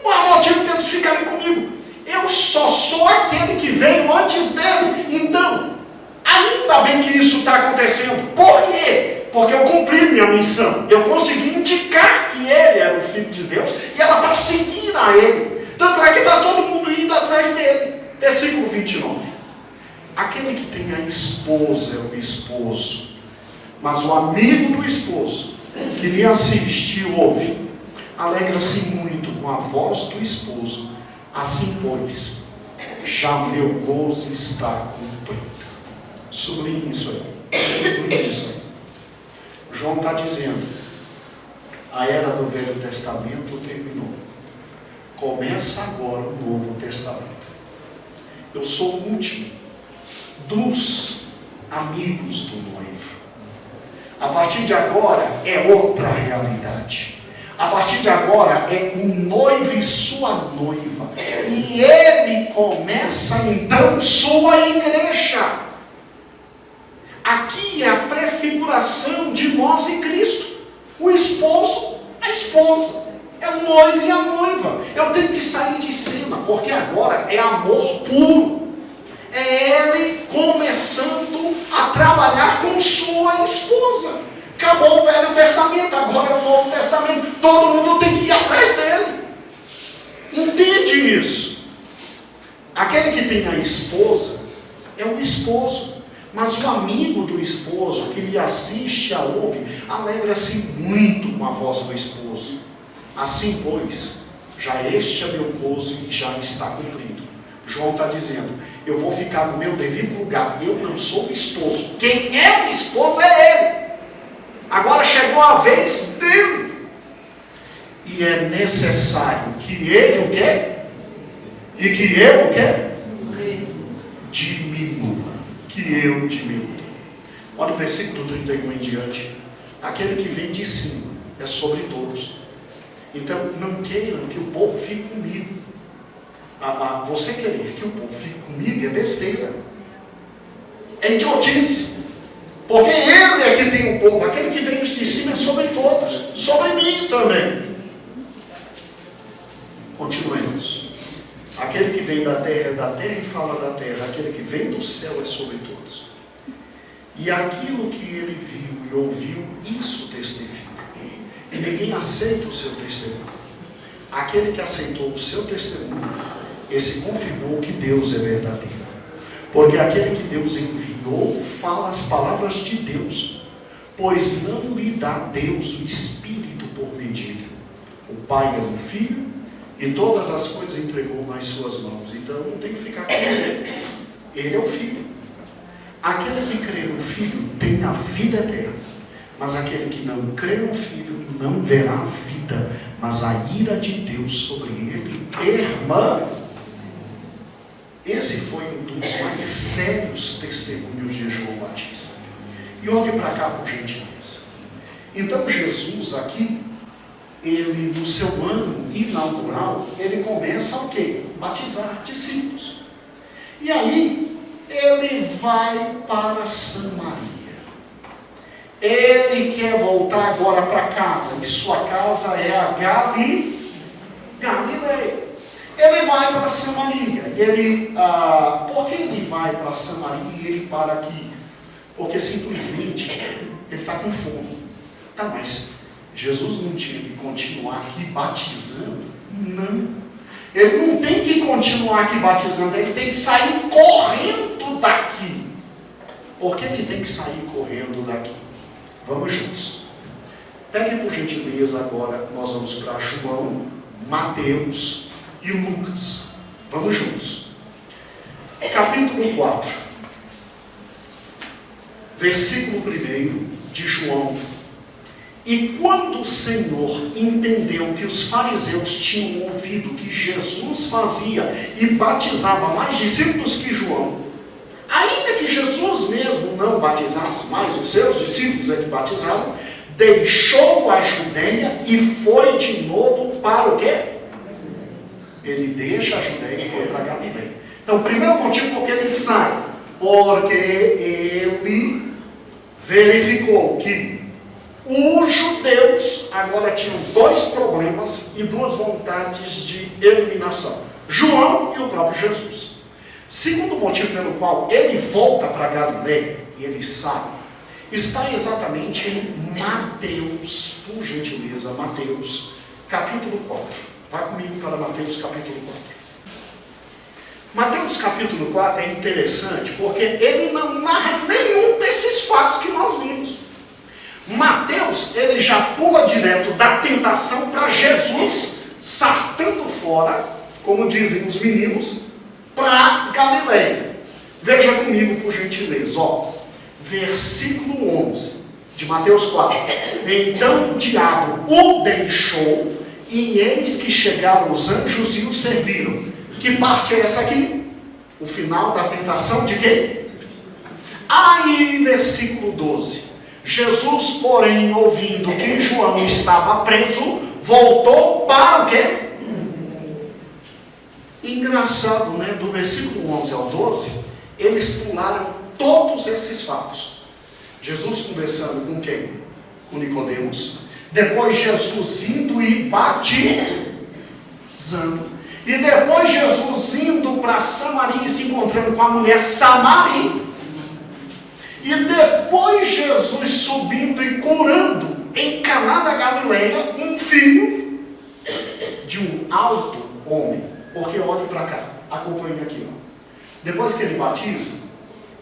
Não há motivo para eles ficarem comigo. Eu só sou aquele que veio antes dele. Então, ainda bem que isso está acontecendo. Por quê? Porque eu cumpri minha missão. Eu consegui indicar que ele era o Filho de Deus e era para seguir a ele. Tanto é que está todo mundo indo atrás dele. Versículo 29. Aquele que tem a esposa é o esposo, mas o amigo do esposo que lhe assiste e ouve, alegra-se muito com a voz do esposo. Assim, pois, já meu gozo está cumprido. Sublinhe isso aí. Sublinhe isso aí. João está dizendo, a era do Velho Testamento terminou. Começa agora o Novo Testamento. Eu sou o último dos amigos do noivo. A partir de agora é outra realidade. A partir de agora é um noivo e sua noiva. E ele começa então sua igreja. Aqui é a prefiguração de nós e Cristo. O esposo, a esposa. É o noivo e a noiva. Eu tenho que sair de cena, porque agora é amor puro. É ele começando a trabalhar com sua esposa. Acabou o Velho Testamento, agora é o Novo Testamento. Todo mundo tem que ir atrás dele. Entende isso? Aquele que tem a esposa é o esposo. Mas o amigo do esposo que lhe assiste a ouve, alegra-se muito com a voz do esposo. Assim, pois, já este é meu gozo e já está cumprido. João está dizendo, eu vou ficar no meu devido lugar. Eu não sou o esposo. Quem é o esposo é ele. Agora chegou a vez dele. E é necessário que ele o quê? E que eu o quê? Diminua. Que eu diminua. Olha o versículo 31 em diante. Aquele que vem de cima é sobre todos. Então não queiram que o povo fique comigo. Você querer que o povo fique comigo é besteira. É idiotice. Porque ele é que tem o povo. Aquele que vem de cima é sobre todos. Sobre mim também. Continuemos. Aquele que vem da terra é da terra e fala da terra. Aquele que vem do céu é sobre todos. E aquilo que ele viu e ouviu, isso testifica. E ninguém aceita o seu testemunho. Aquele que aceitou o seu testemunho, esse confirmou que Deus é verdadeiro. Porque aquele que Deus enviou fala as palavras de Deus. Pois não lhe dá Deus o Espírito por medida. O Pai é o Filho e todas as coisas entregou nas suas mãos. Então não tem que ficar com ele. Ele é o Filho. Aquele que crê no Filho tem a vida eterna. Mas aquele que não crê no Filho não verá a vida, mas a ira de Deus sobre ele permanece. Esse foi um dos mais sérios testemunhos de João Batista. E olhe para cá por gentileza. Então Jesus aqui, ele no seu ano inaugural, ele começa o quê? Batizar discípulos. E aí, ele vai para Samaria. Ele quer voltar agora para casa, e sua casa é a Galileia. Ele vai para Samaria. Por que ele vai para Samaria e ele para aqui? Porque simplesmente ele está com fome. Tá, mas Jesus não tinha que continuar aqui batizando? Não. Ele não tem que continuar aqui batizando, ele tem que sair correndo daqui. Por que ele tem que sair correndo daqui? Vamos juntos. Pegue por gentileza agora, nós vamos para João, Mateus e Lucas. Vamos juntos. Capítulo 4. Versículo 1 de João. E quando o Senhor entendeu que os fariseus tinham ouvido que Jesus fazia e batizava mais discípulos que João, ainda que Jesus mesmo não batizasse mais, os seus discípulos é que batizavam, deixou a Judeia e foi de novo para o quê? Ele deixa a Judeia e foi para a Galileia. Então, o primeiro motivo por que ele sai, porque ele verificou que Os judeus agora tinham dois problemas e duas vontades de eliminação: João e o próprio Jesus. Segundo motivo pelo qual ele volta para Galileia, e ele sai, está exatamente em Mateus, por gentileza, Mateus, capítulo 4. Vá comigo para Mateus, capítulo 4. Mateus, capítulo 4 é interessante porque ele não narra nenhum desses fatos que nós vimos. Mateus, ele já pula direto da tentação para Jesus sartando fora, como dizem os meninos, para Galileia. Veja comigo, por gentileza, versículo 11 de Mateus 4. Então o diabo o deixou, e eis que chegaram os anjos e o serviram. Que parte é essa aqui? O final da tentação de quem? Aí, versículo 12. Jesus, porém, ouvindo que João estava preso, voltou para o quê? Engraçado, né? Do versículo 11 ao 12, eles pularam todos esses fatos. Jesus conversando com quem? Com Nicodemos. Depois Jesus indo e batizando. E depois Jesus indo para Samaria e se encontrando com a mulher Samaria. E depois Jesus subindo e curando em Caná da Galileia um filho de um alto homem. Porque olhe para cá, acompanhe aqui. Depois que ele batiza,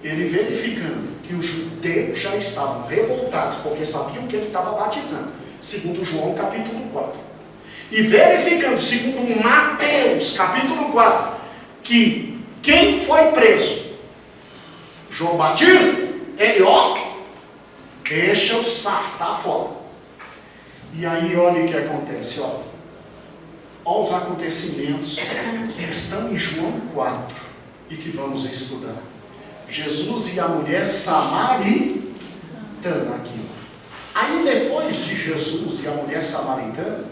ele verificando que os judeus já estavam revoltados, porque sabiam que ele estava batizando, segundo João capítulo 4. E verificando, segundo Mateus capítulo 4, que quem foi preso? João Batista. Ele, deixa o sartar fora. E aí, olha o que acontece, olha os acontecimentos que estão em João 4 e que vamos estudar. Jesus e a mulher samaritana aqui. Aí, depois de Jesus e a mulher samaritana,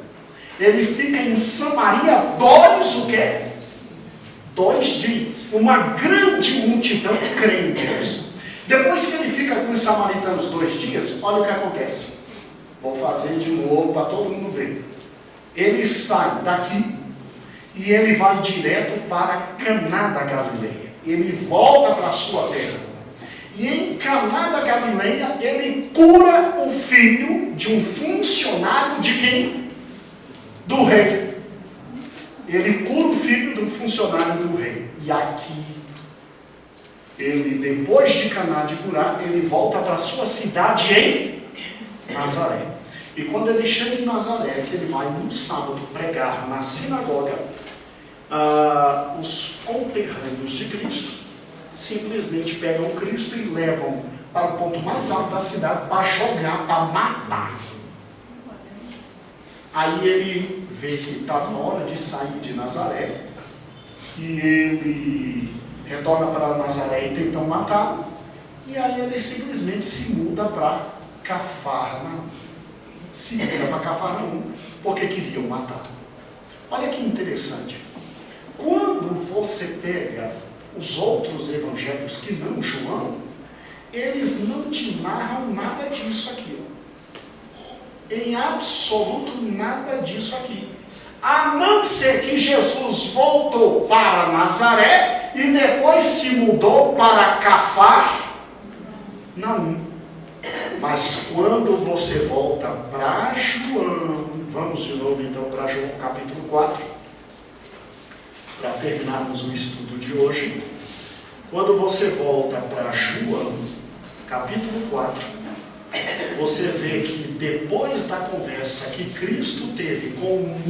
ele fica em Samaria 2 dias. Uma grande multidão crê em Deus. Depois que ele fica com os samaritanos 2 dias, olha o que acontece. Vou fazer de novo para todo mundo ver. Ele sai daqui e ele vai direto para Caná da Galileia. Ele volta para a sua terra. E em Caná da Galileia, ele cura o filho de um funcionário de quem? Do rei. Ele cura o filho do funcionário do rei. E aqui, ele, depois de Caná de curar, ele volta para a sua cidade em Nazaré. E quando ele chega em Nazaré, que ele vai no sábado pregar na sinagoga, os conterrâneos de Cristo simplesmente pegam Cristo e levam para o ponto mais alto da cidade para jogar, para matar. Aí ele vê que está na hora de sair de Nazaré, e ele retorna para Nazaré e tentam matá-lo, e aí ele simplesmente se muda para Cafarnaum. Porque queriam matá-lo. Olha que interessante. Quando você pega os outros evangelhos que não João, eles não te narram nada disso aqui. Em absoluto nada disso aqui. A não ser que Jesus voltou para Nazaré e depois se mudou para Cafarnaum. Mas quando você volta para João, vamos de novo então para João capítulo 4, para terminarmos o estudo de hoje. Quando você volta para João capítulo 4, você vê que depois da conversa que Cristo teve com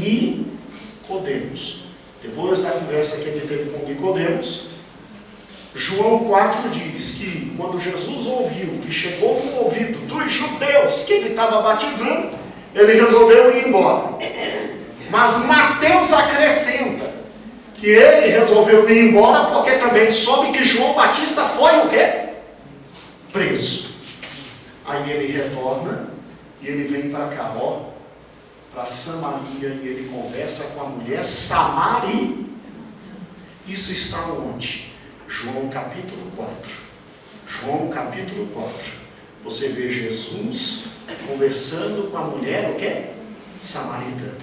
Nicodemos, depois da conversa que ele teve com Nicodemos, João 4 diz que quando Jesus ouviu que chegou no ouvido dos judeus que ele estava batizando, ele resolveu ir embora. Mas Mateus acrescenta que ele resolveu ir embora porque também soube que João Batista foi o quê? Preso. Aí ele retorna e ele vem para cá, para Samaria, e ele conversa com a mulher Samaria. Isso está onde? João capítulo 4. João capítulo 4. você vê Jesus conversando com a mulher, o quê? Samaritana.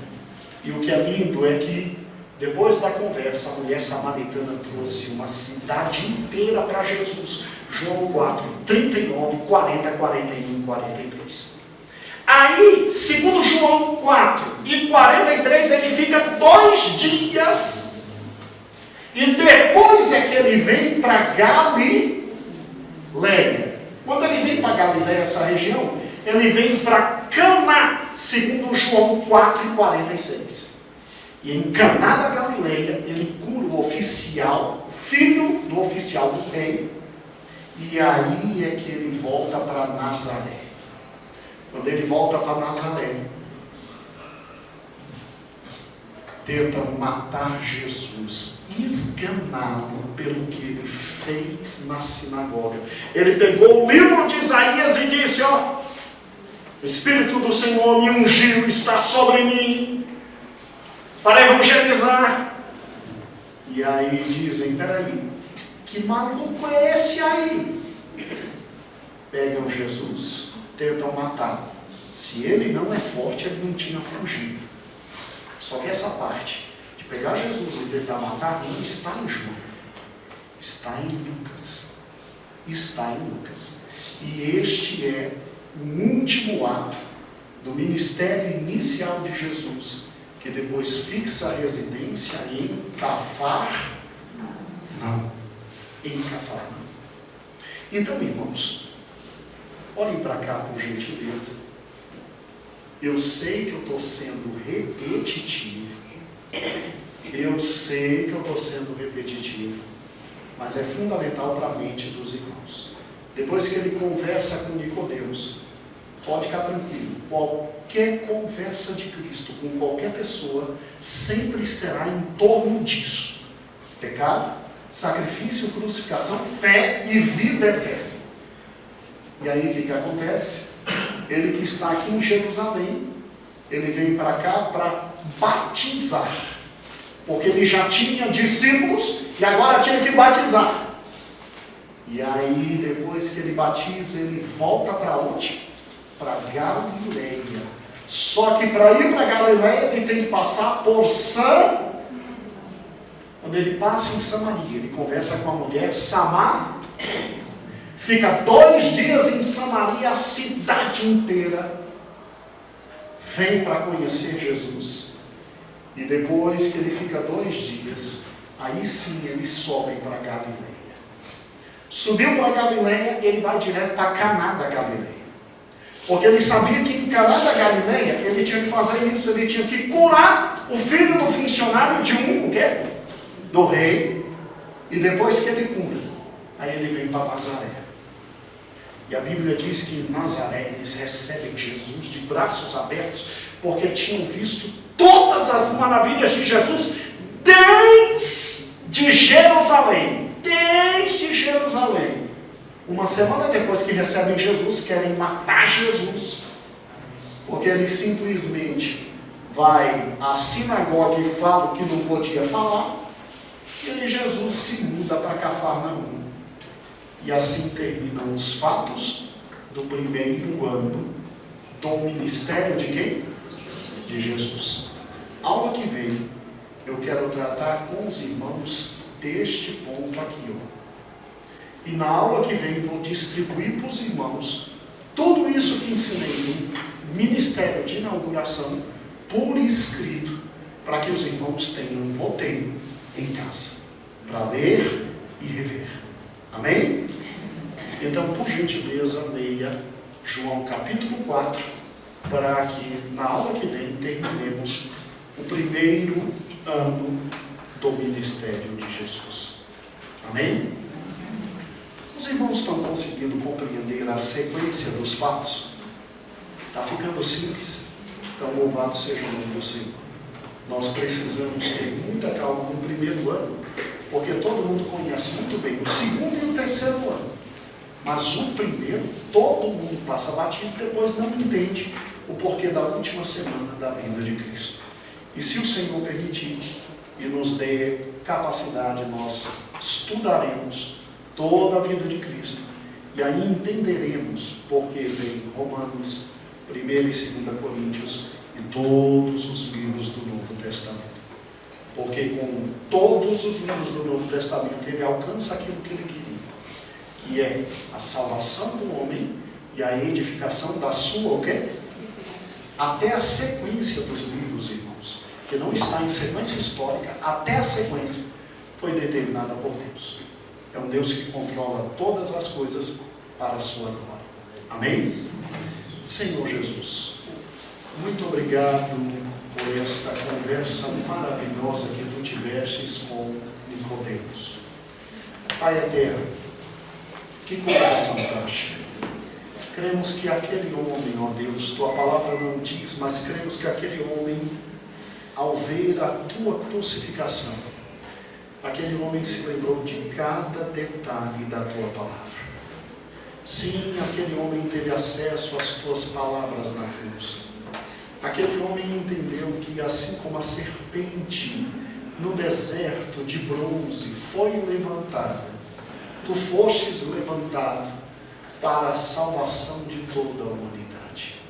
E o que é lindo é que, depois da conversa, a mulher samaritana trouxe uma cidade inteira para Jesus. João 4, 39, 40, 41 e 43. Aí, segundo João 4 e 43, ele fica 2 dias. E depois é que ele vem para Galileia. Quando ele vem para Galileia, essa região, ele vem para Caná, segundo João 4 e 46. E em Caná da Galileia, ele cura o oficial, filho do oficial do rei. E aí é que ele volta para Nazaré. Quando ele volta para Nazaré, tentam matar Jesus, esganado pelo que ele fez na sinagoga. Ele pegou o livro de Isaías e disse: ó, o Espírito do Senhor me ungiu, está sobre mim, para evangelizar. E aí dizem: peraí, que maluco é esse aí? Pegam Jesus, tentam matar. Se ele não é forte, ele não tinha fugido. Só que essa parte de pegar Jesus e tentar matar não está em João, está em Lucas. Está em Lucas. E este é o último ato do ministério inicial de Jesus, que depois fixa a residência em Cafarnaum. Em Cafarnaum. Então, irmãos, olhem para cá por gentileza. Eu sei que eu estou sendo repetitivo. Eu sei que eu estou sendo repetitivo. Mas é fundamental para a mente dos irmãos. Depois que ele conversa com Nicodemos, pode ficar tranquilo. Qualquer conversa de Cristo com qualquer pessoa sempre será em torno disso: pecado, sacrifício, crucificação, fé e vida eterna. E aí o que acontece? Ele que está aqui em Jerusalém, ele vem para cá para batizar, porque ele já tinha discípulos e agora tinha que batizar. E aí, depois que ele batiza, ele volta para onde? Para Galileia. Só que para ir para Galileia, ele tem que passar por Quando ele passa em Samaria, ele conversa com a mulher fica 2 dias em Samaria, a cidade inteira vem para conhecer Jesus. E depois que ele fica 2 dias, aí sim ele sobe para Galileia. Subiu para Galileia, ele vai direto para Caná da Galileia. Porque ele sabia que em Caná da Galileia, ele tinha que fazer isso, ele tinha que curar o filho do funcionário de do rei. E depois que ele cura, aí ele vem para Nazaré. E a Bíblia diz que em Nazaré eles recebem Jesus de braços abertos, porque tinham visto todas as maravilhas de Jesus desde Jerusalém. Desde Jerusalém. Uma semana depois que recebem Jesus, querem matar Jesus, porque ele simplesmente vai à sinagoga e fala o que não podia falar, e aí Jesus se muda para Cafarnaum. E assim terminam os fatos do primeiro ano do ministério de quem? De Jesus. Aula que vem, eu quero tratar com os irmãos deste ponto aqui, ó. E na aula que vem, vou distribuir para os irmãos tudo isso que ensinei no ministério de inauguração, por escrito, para que os irmãos tenham em casa, para ler e rever. Amém? Então, por gentileza, leia João capítulo 4, para que na aula que vem terminemos o primeiro ano do ministério de Jesus. Amém? Os irmãos estão conseguindo compreender a sequência dos fatos? Está ficando simples? Então, louvado seja o nome do Senhor. Nós precisamos ter muita calma no primeiro ano, porque todo mundo conhece muito bem o segundo e o terceiro ano. Mas o primeiro, todo mundo passa batido, depois não entende o porquê da última semana da vinda de Cristo. E se o Senhor permitir e nos dê capacidade, nós estudaremos toda a vida de Cristo E aí entenderemos porque vem Romanos, 1 e 2 Coríntios e todos os livros do Novo Testamento. Porque com todos os livros do Novo Testamento ele alcança aquilo que ele queria, que é a salvação do homem e a edificação da sua, o quê? Até a sequência dos livros, irmãos, que não está em sequência histórica, até a sequência foi determinada por Deus. É um Deus que controla todas as coisas para a sua glória. Amém? Senhor Jesus, muito obrigado por esta conversa maravilhosa que tu tivestes com Nicodemos. Pai eterno, que coisa fantástica. Cremos que aquele homem, ó Deus, tua palavra não diz, mas cremos que aquele homem, ao ver a tua crucificação, aquele homem se lembrou de cada detalhe da tua palavra. Sim, aquele homem teve acesso às tuas palavras na cruz. Aquele homem entendeu que, assim como a serpente no deserto de bronze foi levantada, tu fostes levantado para a salvação de toda a humanidade.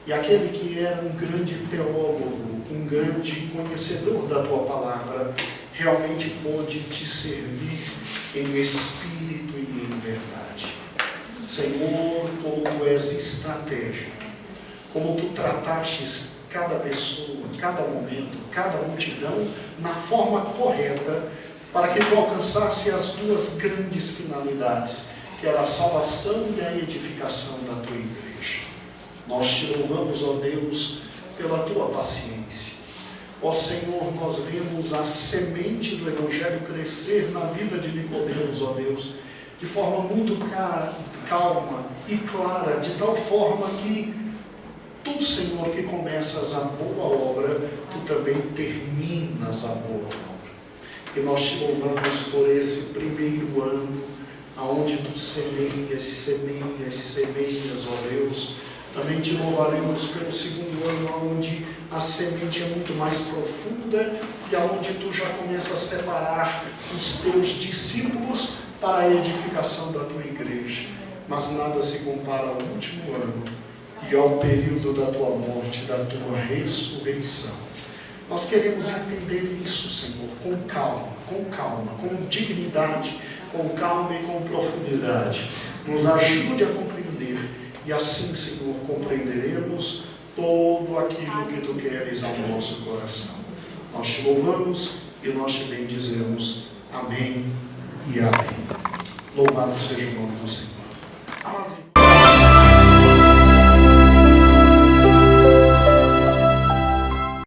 E aquele que era um grande teólogo, um grande conhecedor da tua palavra, realmente pôde te servir em espírito e em verdade. Senhor, como tu és estratégico, como tu tratastes cada pessoa, cada momento, cada multidão, na forma correta, para que tu alcançasse as duas grandes finalidades, que era a salvação e a edificação da tua igreja. Nós te louvamos, ó Deus, pela tua paciência. Ó Senhor, nós vemos a semente do Evangelho crescer na vida de Nicodemos, ó Deus, de forma muito calma e clara, de tal forma que tu, Senhor, que começas a boa obra, tu também terminas a boa obra. E nós te louvamos por esse primeiro ano, aonde tu semeias, ó Deus. Também te louvaremos pelo segundo ano, onde a semente é muito mais profunda e aonde tu já começas a separar os teus discípulos para a edificação da tua igreja. Mas nada se compara ao último ano e ao período da tua morte, da tua ressurreição. Nós queremos entender isso, Senhor, com calma, com dignidade, com calma e com profundidade. Nos ajude a compreender e assim, Senhor, compreenderemos todo aquilo que tu queres ao nosso coração. Nós te louvamos e nós te bendizemos. Amém e amém. Louvado seja o nome do Senhor. Amados